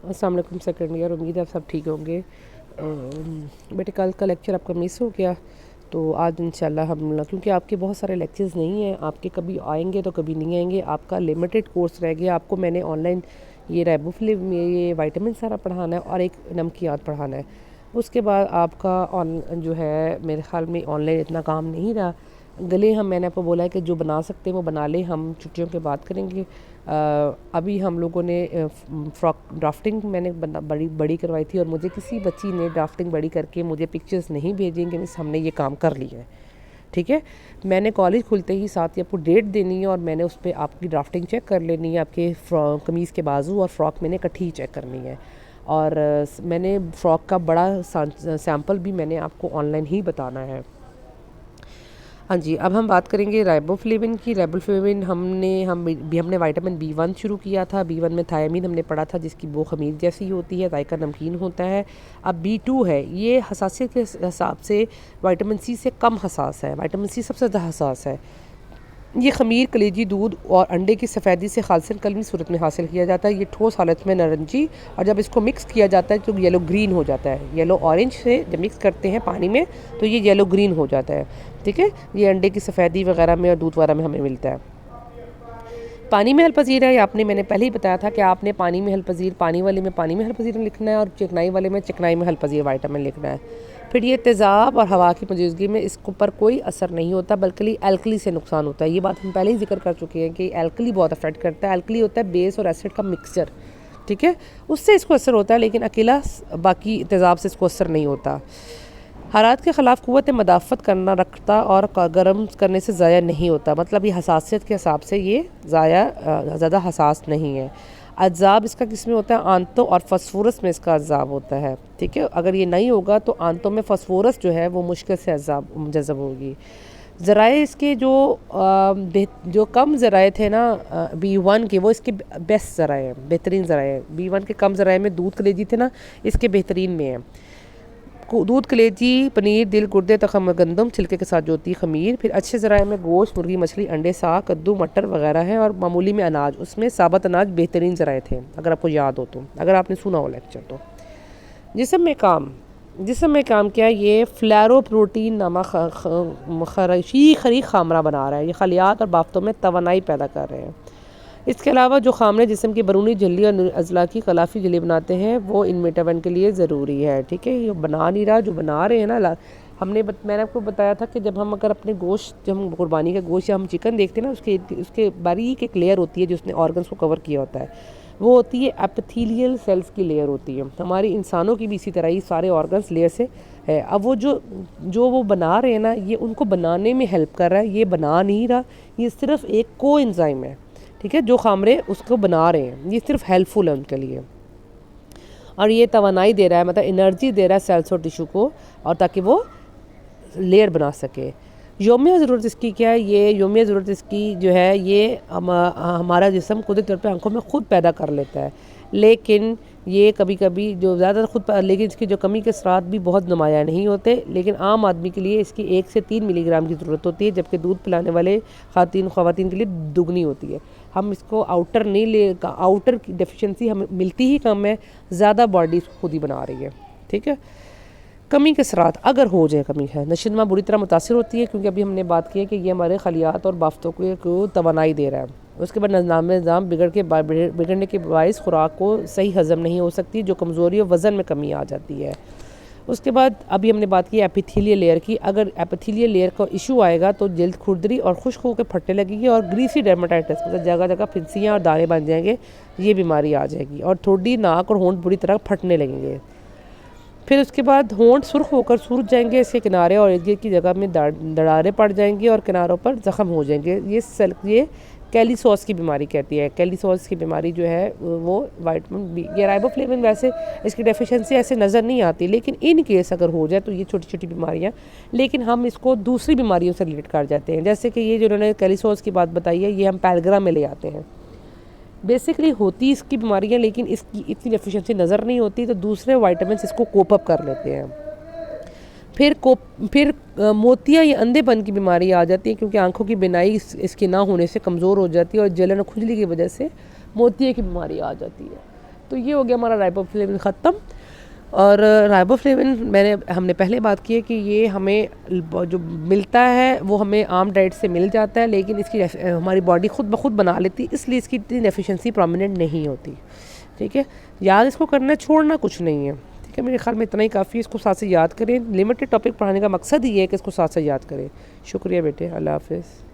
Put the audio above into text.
अस्सलाम वालेकुम second year, उम्मीद है आप सब ठीक होंगे। बेटे कल का लेक्चर आपका मिस हो गया, तो आज इंशाल्लाह हम, क्योंकि आपके बहुत सारे लेक्चर्स नहीं हैं, आपके कभी आएंगे तो कभी नहीं आएंगे, आपका लिमिटेड कोर्स रह गया। आपको मैंने ऑनलाइन ये राइबोफ्लेविन में ये विटामिन सारा पढ़ाना है और एक नमकियात पढ़ाना है। उसके बाद आपका ऑन जो है मेरे ख्याल में ऑनलाइन इतना काम नहीं रहा। गले हम मैंने आपको बोला है कि जो बना सकते हैं वो बना लें, हम छुट्टियों के बाद करेंगे। अभी हम लोगों ने फ्रॉक ड्राफ्टिंग मैंने बड़ी बड़ी करवाई थी और मुझे किसी बच्ची ने ड्राफ्टिंग बड़ी करके मुझे पिक्चर्स नहीं भेजेंगे, मिस हमने ये काम कर लिया है, ठीक है। मैंने कॉलेज खुलते ही साथ ही आपको डेट देनी है और मैंने उस पर आपकी ड्राफ्टिंग चेक कर लेनी है, आपके कमीज़ के बाजू और फ्रॉक मैंने इकट्ठी ही चेक करनी है। और मैंने फ़्रॉक का बड़ा सैम्पल भी मैंने आपको ऑनलाइन ही बताना है। हाँ जी, अब हम बात करेंगे राइबोफ्लेविन की। राइबोफ्लेविन हमने विटामिन B1 शुरू किया था। B1 में थायमीन हमने पढ़ा था, जिसकी वो खमीर जैसी होती है, जायका नमकीन होता है। अब B2 है, ये हसासियत के हिसाब से विटामिन C से कम हसास है। विटामिन C सबसे ज़्यादा हसास है। ये खमीर, कलेजी, दूध और अंडे की सफ़ेदी से खालिसन कलमी सूरत में हासिल किया जाता है। ये ठोस हालत में नारंगी, और जब इसको मिक्स किया जाता है तो येलो ग्रीन हो जाता है। येलो ऑरेंज से जब मिक्स करते हैं पानी में तो ये येलो ग्रीन हो जाता है, ठीक है। ये अंडे की सफ़ेदी वगैरह में और दूध वगैरह में हमें मिलता है। पानी में हल पजीर है, आपने मैंने पहले ही बताया था कि आपने पानी में हल पजीर, पानी वाले में पानी में हल पजीर लिखना है और चिकनाई वाले में चिकनाई में हल पजीर विटामिन लिखना है। फिर ये तेज़ाब और हवा की मौजूदगी में इसके ऊपर कोई असर नहीं होता, बल्कि एल्कली से नुकसान होता है। ये बात हम पहले ही जिक्र कर चुके हैं कि एल्कली बहुत अफेक्ट करता है। एल्कली होता है बेस और एसिड का मिक्सचर, ठीक है, उससे इसको असर होता है, लेकिन अकेला बाकी तेज़ाब से इसको असर नहीं होता। हालात के ख़िलाफ़ क़ुव्वत मदाफ़त करना रखता और गर्म करने से ज़ाया नहीं होता, मतलब ये हसासियत के हिसाब से ये ज़्यादा हसास नहीं है। अज़ाब इसका किस में होता है? आंतों और फस्फोरस में इसका अज़ाब होता है, ठीक है। अगर ये नहीं होगा तो आंतों में फस्फोरस जो है वो मुश्किल से जज़ब होगी। ज़राए इसके जो कम ज़राए थे ना B1 के, वो इसके बेस्ट ज़राए हैं, बेहतरीन ज़राए हैं। B1 के कम ज़राए में दूध कलेजी थे ना, इसके बेहतरीन में है। दूध, कलेजी, पनीर, दिल, गुर्दे, तखम, गंदम, छिलके के साथ जो होती है खमीर। फिर अच्छे ज़राए में गोश्त, मुर्गी, मछली, अंडे, साग, कद्दू, मटर वगैरह है। और मामूली में अनाज, उसमें साबत अनाज बेहतरीन ज़राए थे, अगर आपको याद हो तो, अगर आपने सुना हो लेक्चर तो। जिस्म में काम क्या है? ये फ्लेरोप्रोटीन नामक खरी खामरा बना रहा है। ये खलियात और बाफ्तों में तवानाई पैदा कर रहे हैं। इसके अलावा जो खामरे जिस्म की बरूनी झिल्ली और अज़ला की खिलाफी झिल्ली बनाते हैं, वो इन विटामिन के लिए ज़रूरी है, ठीक है। ये बना नहीं रहा, जो बना रहे हैं ना, मैंने आपको बताया था कि जब हम अगर अपने गोश्त, जब हम कुर्बानी का गोश्त या हम चिकन देखते हैं ना, उसके बारीक एक लेयर होती है जो उसने ऑर्गन्स को कवर किया होता है, वो होती है एपिथेलियल सेल्स की लेयर होती है। हमारी इंसानों की भी इसी तरह ही सारे ऑर्गन्स लेयर से है। अब वो जो वो बना रहे हैं ना, ये उनको बनाने में हेल्प कर रहा है, ये बना नहीं रहा, ये सिर्फ एक कोएंजाइम है, ठीक है। जो खामरे उसको बना रहे हैं, ये सिर्फ हेल्पफुल है उनके लिए, और ये तवानाई दे रहा है, मतलब एनर्जी दे रहा है सेल्स और टिश्यू को, और ताकि वो लेयर बना सके। योमिया ज़रूरत इसकी क्या है? ये योमिया ज़रूरत इसकी जो है, ये हमारा जिस्म खुद तौर पे आंखों में ख़ुद पैदा कर लेता है, लेकिन ये कभी कभी जो ज़्यादा लेकिन इसकी जो कमी के असरात भी बहुत नुमाया नहीं होते। लेकिन आम आदमी के लिए इसकी 1 से 3 मिलीग्राम की ज़रूरत होती है, जबकि दूध पिलाने वाले ख़वातीन के लिए दुगनी होती है। हम इसको आउटर की डेफिशिएंसी हमें मिलती ही कम है, ज़्यादा बॉडी खुद ही बना रही है, ठीक है। कमी के असरात अगर हो जाए, कमी है, नशोनुमा बुरी तरह मुतासिर होती है, क्योंकि अभी हमने बात की है कि ये हमारे खलियात और बाफ्तों को तवानाई दे रहा है। उसके बाद निज़ाम बिगड़ने के बायस खुराक को सही हज़म नहीं हो सकती, जो कमज़ोरी और वज़न में कमी आ जाती है। उसके बाद अभी हमने बात की एपिथेलियल लेयर की। अगर एपिथेलियल लेयर का इशू आएगा तो जल्द खुरदरी और खुश्क होकर फटने लगेगी, और ग्रीसी डर्मेटाइटिस, मतलब जगह जगह फिंसियाँ और दाने बन जाएंगे, ये बीमारी आ जाएगी, और थोड़ी नाक और होंठ बुरी तरह फटने लगेंगे। फिर उसके बाद होंठ सुर्ख होकर सूज जाएंगे, इसके किनारे और इर्द गिर्द की जगह में दरारें पड़ जाएंगी और किनारों पर ज़ख़म हो जाएंगे। ये कैलीसॉस की बीमारी कहती है। कैलीसॉस की बीमारी जो है वो विटामिन B, ये राइबोफ्लेविन, वैसे इसकी डेफिशिएंसी ऐसे नज़र नहीं आती, लेकिन इन केस अगर हो जाए तो ये छोटी छोटी बीमारियाँ, लेकिन हम इसको दूसरी बीमारियों से रिलेट कर जाते हैं। जैसे कि ये जो उन्होंने कैलीसॉस की बात बताई है, ये हम पैराग्राम में ले आते हैं। बेसिकली होती इसकी बीमारियाँ, लेकिन इसकी इतनी डेफिशिएंसी नज़र नहीं होती, तो दूसरे विटामिन इसको कोप अप कर लेते हैं। फिर मोतिया या अंधेपन की बीमारी आ जाती है, क्योंकि आंखों की बिनाई इसके ना होने से कमज़ोर हो जाती है, और जलन और खुजली की वजह से मोतिया की बीमारी आ जाती है। तो ये हो गया हमारा राइबोफ्लेविन ख़त्म। और राइबोफ्लेविन हमने पहले बात की है कि ये हमें जो मिलता है वो हमें आम डाइट से मिल जाता है, लेकिन इसकी हमारी बॉडी खुद ब खुद बना लेती है, इसलिए इसकी इतनी डेफिशिएंसी प्रोमिनेंट नहीं होती। ठीक है, याद इसको करना, छोड़ना कुछ नहीं है। ठीक है, मेरे ख्याल में इतना ही काफ़ी है। इसको साथ से याद करें। लिमिटेड टॉपिक पढ़ाने का मकसद ही है कि इसको साथ से याद करें। शुक्रिया बेटे, अल्लाह हाफ़िज़।